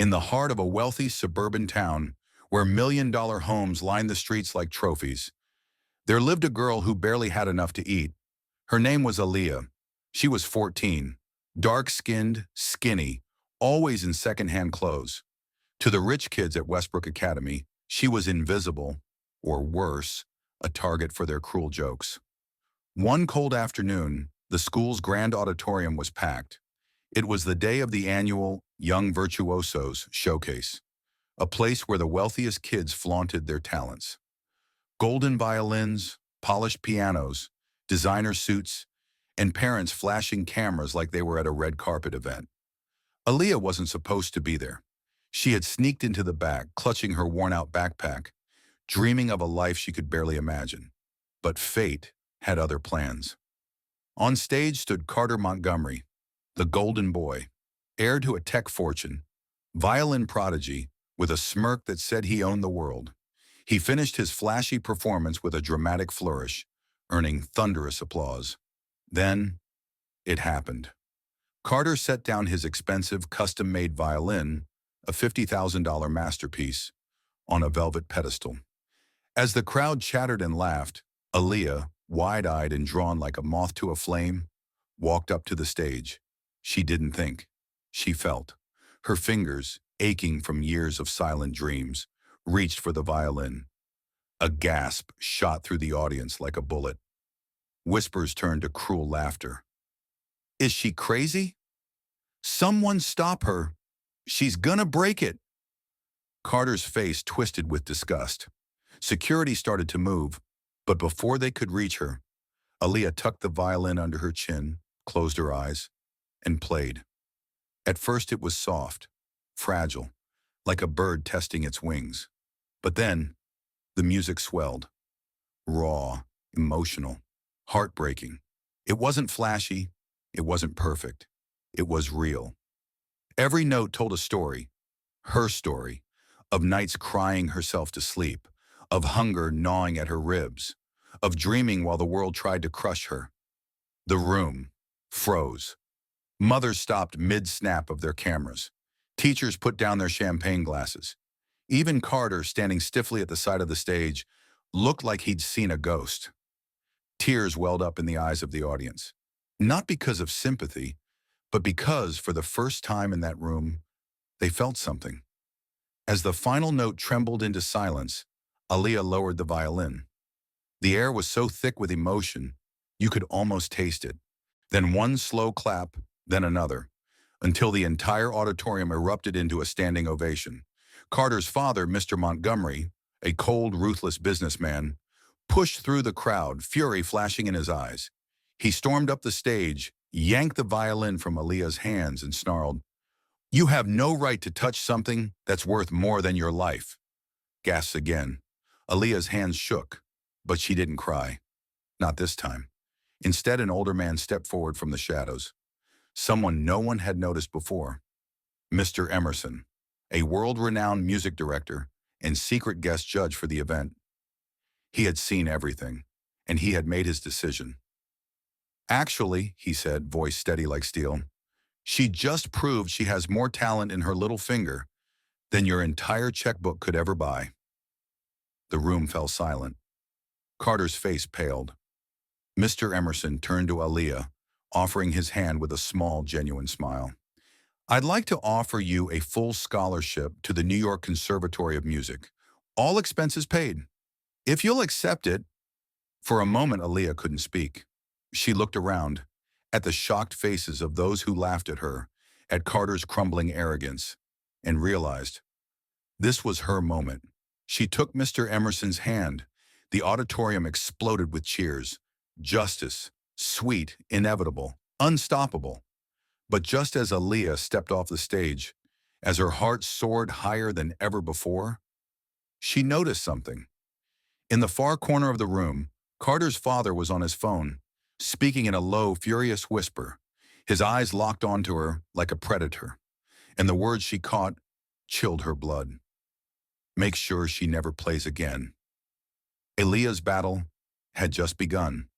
in the heart of a wealthy suburban town where million-dollar homes lined the streets like trophies, there lived a girl who barely had enough to eat. Her name was Aaliyah. She was 14, dark-skinned, skinny, always in second-hand clothes. To the rich kids at Westbrook Academy, she was invisible, or worse, a target for their cruel jokes. One cold afternoon, the school's grand auditorium was packed. It was the day of the annual Young Virtuosos showcase, a place where the wealthiest kids flaunted their talents. Golden violins, polished pianos, designer suits, and parents flashing cameras like they were at a red carpet event. Aaliyah wasn't supposed to be there. She had sneaked into the back, clutching her worn-out backpack, dreaming of a life she could barely imagine. But fate had other plans. On stage stood Carter Montgomery, the golden boy, heir to a tech fortune, violin prodigy, with a smirk that said he owned the world. He finished his flashy performance with a dramatic flourish, earning thunderous applause. Then, it happened. Carter set down his expensive, custom-made violin, a $50,000 masterpiece, on a velvet pedestal. As the crowd chattered and laughed, Aaliyah, wide-eyed and drawn like a moth to a flame, walked up to the stage. She didn't think. She felt. Her fingers, aching from years of silent dreams, reached for the violin. A gasp shot through the audience like a bullet. Whispers turned to cruel laughter. "Is she crazy? Someone stop her. She's gonna break it." Carter's face twisted with disgust. Security started to move, but before they could reach her, Aaliyah tucked the violin under her chin, closed her eyes, and played. At first it was soft, fragile, like a bird testing its wings. But then, the music swelled. Raw, emotional, heartbreaking. It wasn't flashy, it wasn't perfect. It was real. Every note told a story, her story, of nights crying herself to sleep, of hunger gnawing at her ribs, of dreaming while the world tried to crush her. The room froze. Mothers stopped mid-snap of their cameras. Teachers put down their champagne glasses. Even Carter, standing stiffly at the side of the stage, looked like he'd seen a ghost. Tears welled up in the eyes of the audience. Not because of sympathy, but because, for the first time in that room, they felt something. As the final note trembled into silence, Aaliyah lowered the violin. The air was so thick with emotion, you could almost taste it. Then one slow clap, then another, until the entire auditorium erupted into a standing ovation. Carter's father, Mr. Montgomery, a cold, ruthless businessman, pushed through the crowd, fury flashing in his eyes. He stormed up the stage, yanked the violin from Aaliyah's hands, and snarled, "You have no right to touch something that's worth more than your life." Gasps again. Aaliyah's hands shook, but she didn't cry. Not this time. Instead, an older man stepped forward from the shadows. Someone no one had noticed before. Mr. Emerson, a world-renowned music director and secret guest judge for the event. He had seen everything, and he had made his decision. "Actually," he said, voice steady like steel, "she just proved she has more talent in her little finger than your entire checkbook could ever buy." The room fell silent. Carter's face paled. Mr. Emerson turned to Aaliyah, offering his hand with a small, genuine smile. "I'd like to offer you a full scholarship to the New York Conservatory of Music. All expenses paid. If you'll accept it." For a moment, Aaliyah couldn't speak. She looked around, at the shocked faces of those who laughed at her, at Carter's crumbling arrogance, and realized this was her moment. She took Mr. Emerson's hand. The auditorium exploded with cheers. Justice, sweet, inevitable, unstoppable. But just as Aaliyah stepped off the stage, as her heart soared higher than ever before, she noticed something. In the far corner of the room, Carter's father was on his phone, speaking in a low, furious whisper. His eyes locked onto her like a predator, and the words she caught chilled her blood. "Make sure she never plays again." Aaliyah's battle had just begun.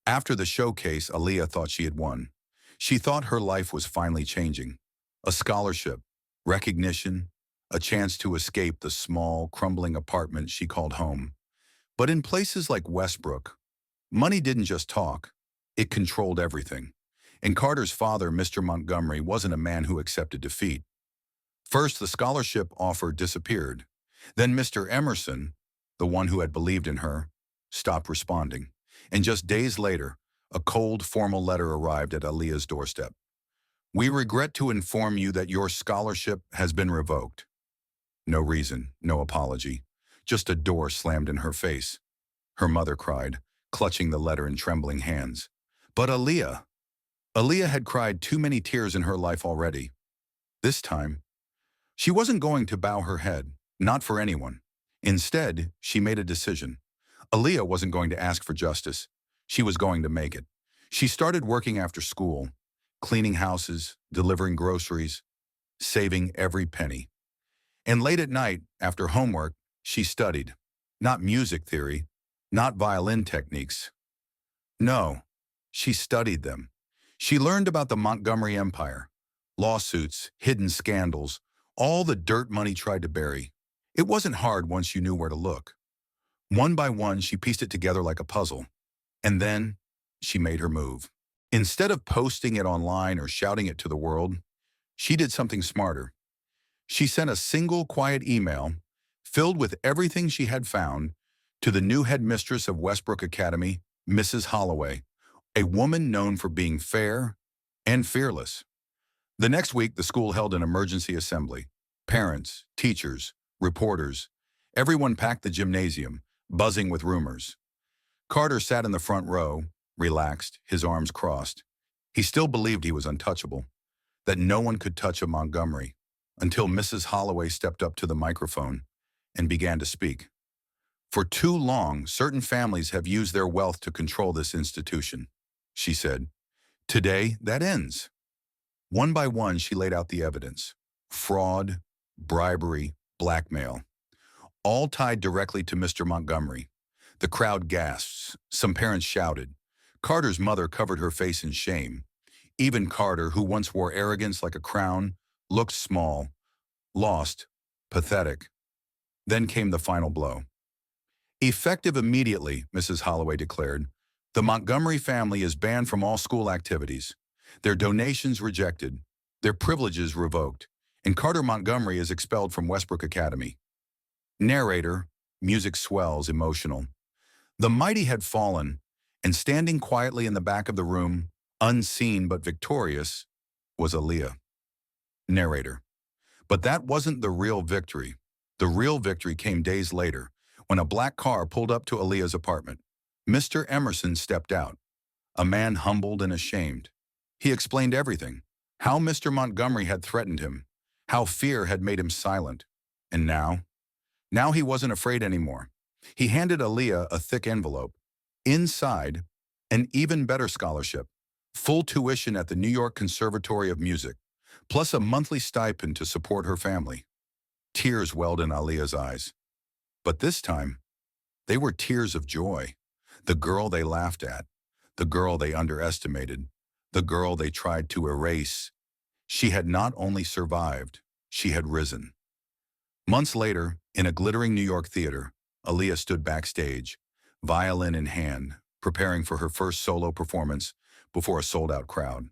After the showcase, Aaliyah thought she had won. She thought her life was finally changing. A scholarship, recognition, a chance to escape the small, crumbling apartment she called home. But in places like Westbrook, money didn't just talk, it controlled everything. And Carter's father, Mr. Montgomery, wasn't a man who accepted defeat. First, the scholarship offer disappeared. Then Mr. Emerson, the one who had believed in her, stopped responding. And just days later, a cold, formal letter arrived at Aaliyah's doorstep. We regret to inform you that your scholarship has been revoked. No reason, no apology. Just a door slammed in her face. Her mother cried, clutching the letter in trembling hands. But Aaliyah had cried too many tears in her life already. This time, she wasn't going to bow her head, not for anyone. Instead, she made a decision. Aaliyah wasn't going to ask for justice. She was going to make it. She started working after school, cleaning houses, delivering groceries, saving every penny. And late at night, after homework, she studied. Not music theory, not violin techniques. No, she studied them. She learned about the Montgomery Empire, lawsuits, hidden scandals, all the dirt money tried to bury. It wasn't hard once you knew where to look. One by one, she pieced it together like a puzzle. And then, she made her move. Instead of posting it online or shouting it to the world, she did something smarter. She sent a single quiet email, filled with everything she had found, to the new headmistress of Westbrook Academy, Mrs. Holloway, a woman known for being fair and fearless. The next week, the school held an emergency assembly. Parents, teachers, reporters, everyone packed the gymnasium, buzzing with rumors. Carter sat in the front row, relaxed, his arms crossed. He still believed he was untouchable, that no one could touch a Montgomery, until Mrs. Holloway stepped up to the microphone and began to speak. For too long, certain families have used their wealth to control this institution, she said. Today, that ends. One by one, she laid out the evidence. Fraud, bribery, blackmail, all tied directly to Mr. Montgomery. The crowd gasped. Some parents shouted. Carter's mother covered her face in shame. Even Carter, who once wore arrogance like a crown, looked small, lost, pathetic. Then came the final blow. Effective immediately, Mrs. Holloway declared, the Montgomery family is banned from all school activities, their donations rejected, their privileges revoked, and Carter Montgomery is expelled from Westbrook Academy. Narrator, music swells, emotional. The mighty had fallen, and standing quietly in the back of the room, unseen but victorious, was Aaliyah. Narrator. But that wasn't the real victory. The real victory came days later, when a black car pulled up to Aaliyah's apartment. Mr. Emerson stepped out, a man humbled and ashamed. He explained everything, how Mr. Montgomery had threatened him, how fear had made him silent. And now he wasn't afraid anymore. He handed Aaliyah a thick envelope. Inside, an even better scholarship, full tuition at the New York Conservatory of Music, plus a monthly stipend to support her family. Tears welled in Aaliyah's eyes. But this time, they were tears of joy. The girl they laughed at, the girl they underestimated, the girl they tried to erase. She had not only survived, she had risen. Months later, in a glittering New York theater, Aaliyah stood backstage, violin in hand, preparing for her first solo performance before a sold-out crowd.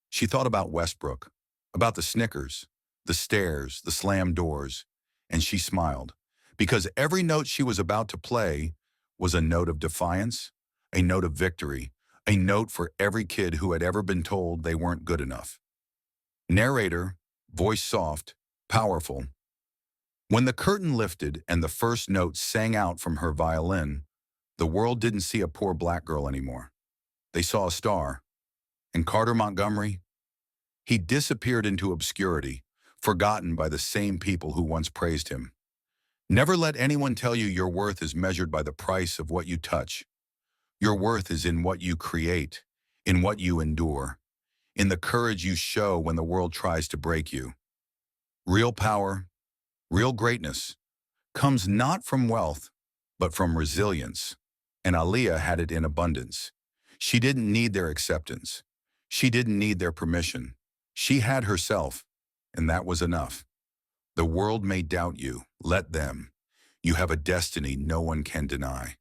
She thought about Westbrook, about the Snickers, the stairs, the slammed doors, and she smiled, because every note she was about to play was a note of defiance, a note of victory, a note for every kid who had ever been told they weren't good enough. Narrator, voice soft, powerful. When the curtain lifted and the first note sang out from her violin, the world didn't see a poor black girl anymore. They saw a star. And Carter Montgomery? He disappeared into obscurity, forgotten by the same people who once praised him. Never let anyone tell you your worth is measured by the price of what you touch. Your worth is in what you create, in what you endure, in the courage you show when the world tries to break you. Real power, real greatness, comes not from wealth, but from resilience. And Aaliyah had it in abundance. She didn't need their acceptance. She didn't need their permission. She had herself, and that was enough. The world may doubt you. Let them. You have a destiny no one can deny.